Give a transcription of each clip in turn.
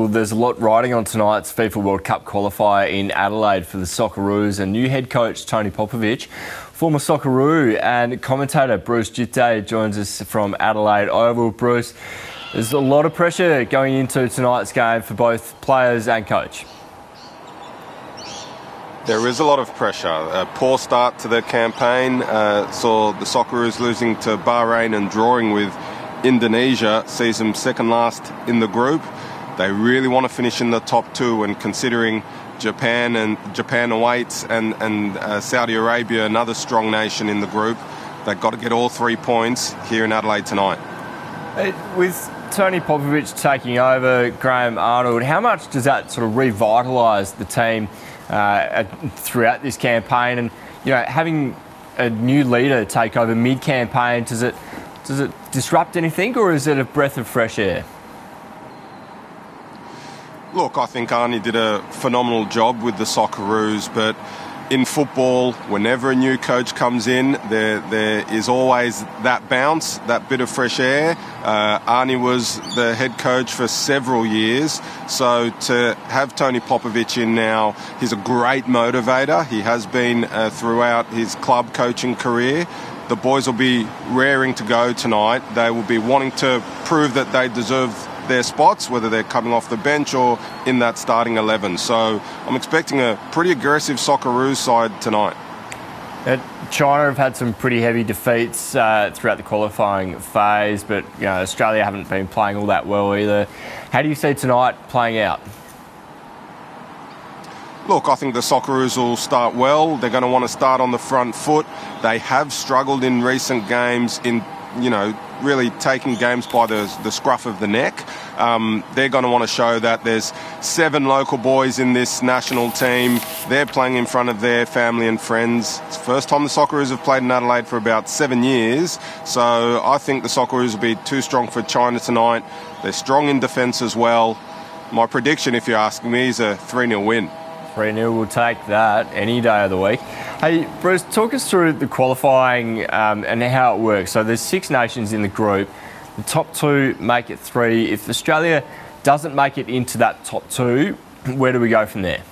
Well, there's a lot riding on tonight's FIFA World Cup qualifier in Adelaide for the Socceroos, and new head coach Tony Popovic, former Socceroo and commentator Bruce Djite joins us from Adelaide Oval. Bruce, there's a lot of pressure going into tonight's game for both players and coach. There is a lot of pressure. A poor start to the campaign saw the Socceroos losing to Bahrain and drawing with Indonesia, sees them second last in the group. They really want to finish in the top two, and considering Japan awaits and Saudi Arabia, another strong nation in the group, they've got to get all 3 points here in Adelaide tonight. With Tony Popovic taking over, Graham Arnold, how much does that sort of revitalise the team throughout this campaign? And having a new leader take over mid-campaign, does it disrupt anything, or is it a breath of fresh air? Look, I think Arnie did a phenomenal job with the Socceroos, but in football, whenever a new coach comes in, there is always that bounce, that bit of fresh air. Arnie was the head coach for several years, so to have Tony Popovic in now, he's a great motivator. He has been throughout his club coaching career. The boys will be raring to go tonight. They will be wanting to prove that they deserve their spots, whether they're coming off the bench or in that starting 11. So I'm expecting a pretty aggressive Socceroos side tonight. China have had some pretty heavy defeats throughout the qualifying phase, but Australia haven't been playing all that well either. How do you see tonight playing out? Look, I think the Socceroos will start well. They're going to want to start on the front foot. They have struggled in recent games in really taking games by the scruff of the neck. They're going to want to show that. There's 7 local boys in this national team. They're playing in front of their family and friends. It's the first time the Socceroos have played in Adelaide for about 7 years. So I think the Socceroos will be too strong for China tonight. They're strong in defence as well. My prediction, if you're asking me, is a 3-0 win. 3-0, we'll take that any day of the week. Hey, Bruce, talk us through the qualifying and how it works. So there's 6 nations in the group. The top 2 make it 3. If Australia doesn't make it into that top 2, where do we go from there?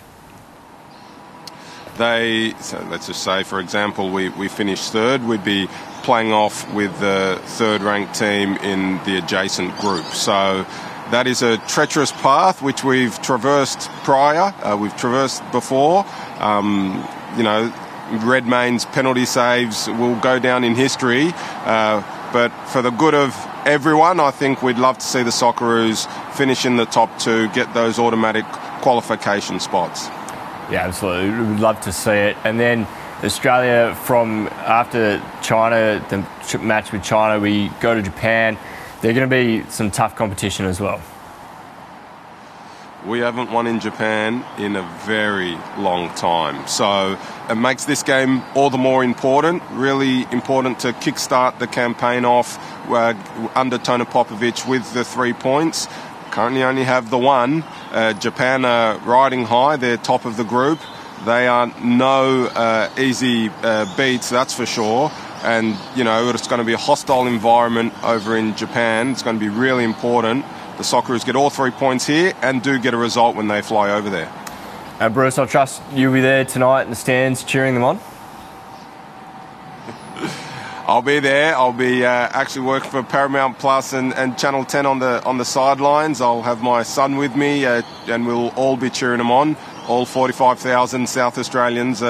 So let's just say, for example, we finish 3rd. We'd be playing off with the 3rd-ranked team in the adjacent group. So that is a treacherous path which we've traversed prior. We've traversed before. Redmayne's penalty saves will go down in history. But for the good of everyone, I think we'd love to see the Socceroos finish in the top 2, get those automatic qualification spots. Yeah, absolutely. We'd love to see it. And then Australia, from after China, the match with China, we go to Japan. They're going to be some tough competition as well. We haven't won in Japan in a very long time. So it makes this game all the more important, really important to kickstart the campaign off under Tony Popovic with the 3 points. Currently only have the 1. Japan are riding high. They're top of the group. They are no easy beats, that's for sure. And, it's going to be a hostile environment over in Japan. It's going to be really important the Socceroos get all 3 points here and do get a result when they fly over there. Bruce, I trust you'll be there tonight in the stands cheering them on. I'll be there. I'll be actually working for Paramount Plus and Channel 10 on the sidelines. I'll have my son with me and we'll all be cheering them on. All 45,000 South Australians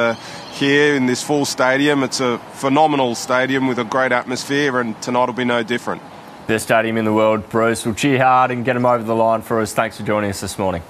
here in this full stadium. It's a phenomenal stadium with a great atmosphere, and tonight will be no different. Best stadium in the world, Bruce. We'll cheer hard and get them over the line for us. Thanks for joining us this morning.